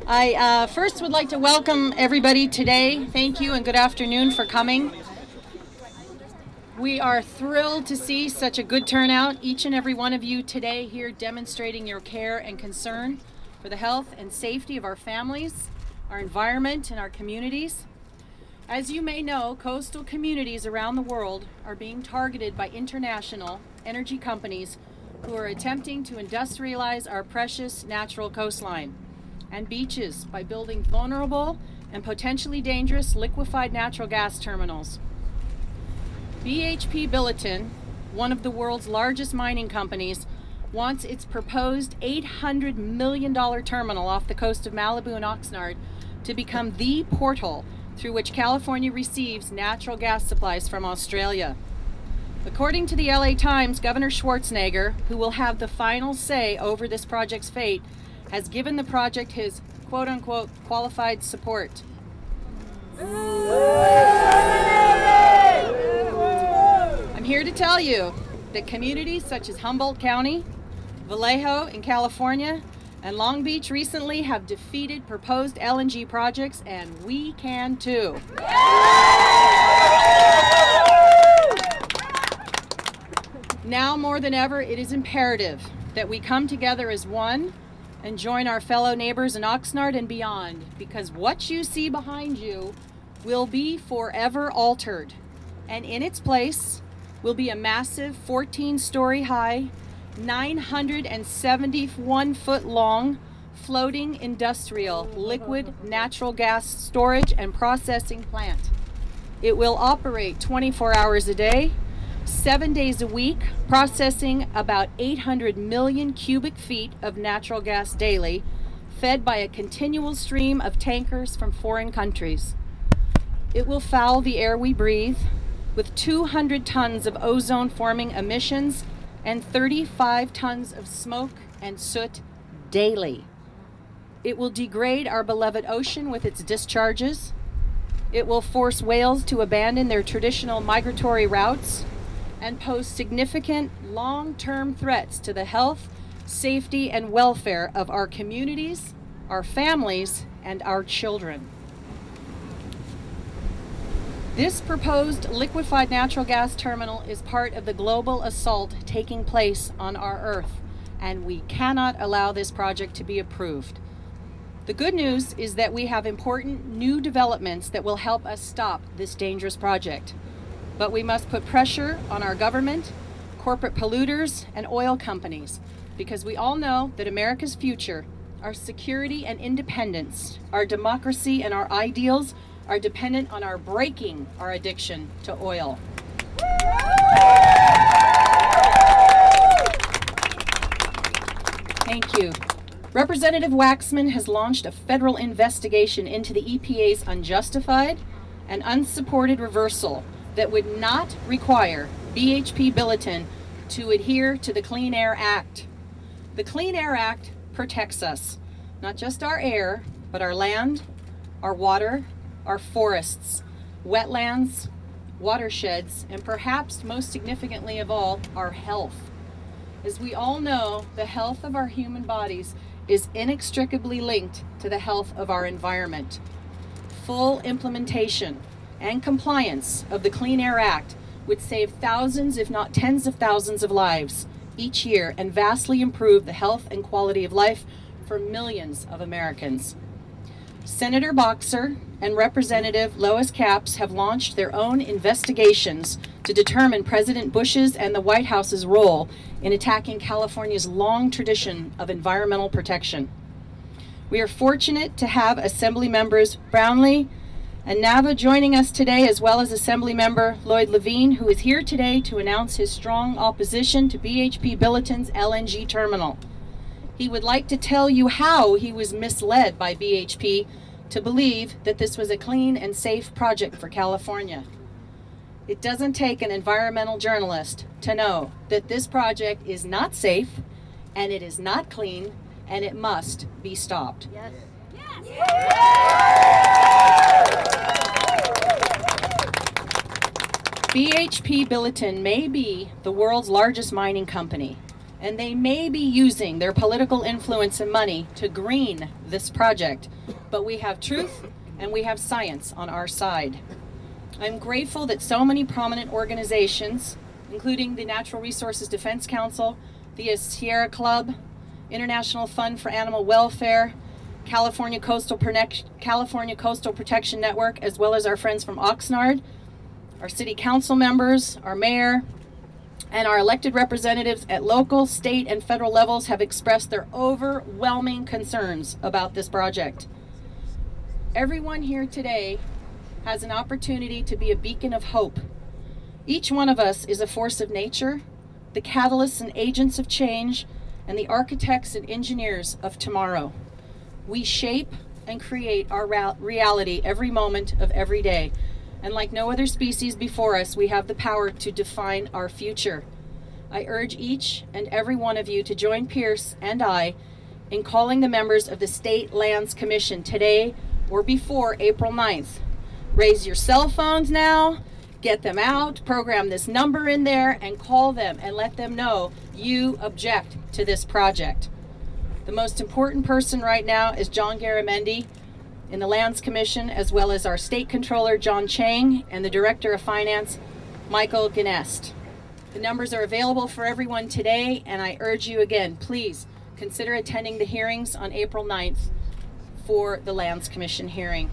I first would like to welcome everybody today. Thank you and good afternoon for coming. We are thrilled to see such a good turnout, each and every one of you today here demonstrating your care and concern for the health and safety of our families, our environment, and our communities. As you may know, coastal communities around the world are being targeted by international energy companies who are attempting to industrialize our precious natural coastline and beaches by building vulnerable and potentially dangerous liquefied natural gas terminals. BHP Billiton, one of the world's largest mining companies, wants its proposed $800 million terminal off the coast of Malibu and Oxnard to become the portal through which California receives natural gas supplies from Australia. According to the LA Times, Governor Schwarzenegger, who will have the final say over this project's fate, has given the project his quote-unquote qualified support. I'm here to tell you that communities such as Humboldt County, Vallejo in California, and Long Beach recently have defeated proposed LNG projects, and we can too. Now more than ever, it is imperative that we come together as one and join our fellow neighbors in Oxnard and beyond, because what you see behind you will be forever altered, and in its place will be a massive 14-story high, 971-foot long, floating industrial liquid natural gas storage and processing plant. It will operate 24 hours a day, 7 days a week, processing about 800 million cubic feet of natural gas daily, fed by a continual stream of tankers from foreign countries. It will foul the air we breathe with 200 tons of ozone-forming emissions and 35 tons of smoke and soot daily. It will degrade our beloved ocean with its discharges. It will force whales to abandon their traditional migratory routes and pose significant long-term threats to the health, safety, and welfare of our communities, our families, and our children. This proposed liquefied natural gas terminal is part of the global assault taking place on our Earth, and we cannot allow this project to be approved. The good news is that we have important new developments that will help us stop this dangerous project. But we must put pressure on our government, corporate polluters, and oil companies, because we all know that America's future, our security and independence, our democracy, and our ideals are dependent on our breaking our addiction to oil. Thank you. Representative Waxman has launched a federal investigation into the EPA's unjustified and unsupported reversal that would not require BHP Billiton to adhere to the Clean Air Act. The Clean Air Act protects us, not just our air, but our land, our water, our forests, wetlands, watersheds, and perhaps most significantly of all, our health. As we all know, the health of our human bodies is inextricably linked to the health of our environment. Full implementation and compliance of the Clean Air Act would save thousands, if not tens of thousands of lives each year and vastly improve the health and quality of life for millions of Americans. Senator Boxer and Representative Lois Capps have launched their own investigations to determine President Bush's and the White House's role in attacking California's long tradition of environmental protection. We are fortunate to have Assembly Members Brownlee and Nava joining us today, as well as Assembly Member Lloyd Levine, who is here today to announce his strong opposition to BHP Billiton's LNG terminal. He would like to tell you how he was misled by BHP to believe that this was a clean and safe project for California. It doesn't take an environmental journalist to know that this project is not safe, and it is not clean, and it must be stopped. Yes. BHP Billiton may be the world's largest mining company, and they may be using their political influence and money to green this project, but we have truth and we have science on our side. I'm grateful that so many prominent organizations, including the Natural Resources Defense Council, the Sierra Club, International Fund for Animal Welfare, California Coastal Protection Network, as well as our friends from Oxnard, our city council members, our mayor, and our elected representatives at local, state, and federal levels have expressed their overwhelming concerns about this project. Everyone here today has an opportunity to be a beacon of hope. Each one of us is a force of nature, the catalysts and agents of change, and the architects and engineers of tomorrow. We shape and create our reality every moment of every day. And like no other species before us, we have the power to define our future. I urge each and every one of you to join Pierce and I in calling the members of the State Lands Commission today or before April 9th. Raise your cell phones now, get them out, program this number in there, and call them and let them know you object to this project. The most important person right now is John Garamendi in the Lands Commission, as well as our State Controller, John Chang, and the Director of Finance, Michael Gnest. The numbers are available for everyone today, and I urge you again, please consider attending the hearings on April 9th for the Lands Commission hearing.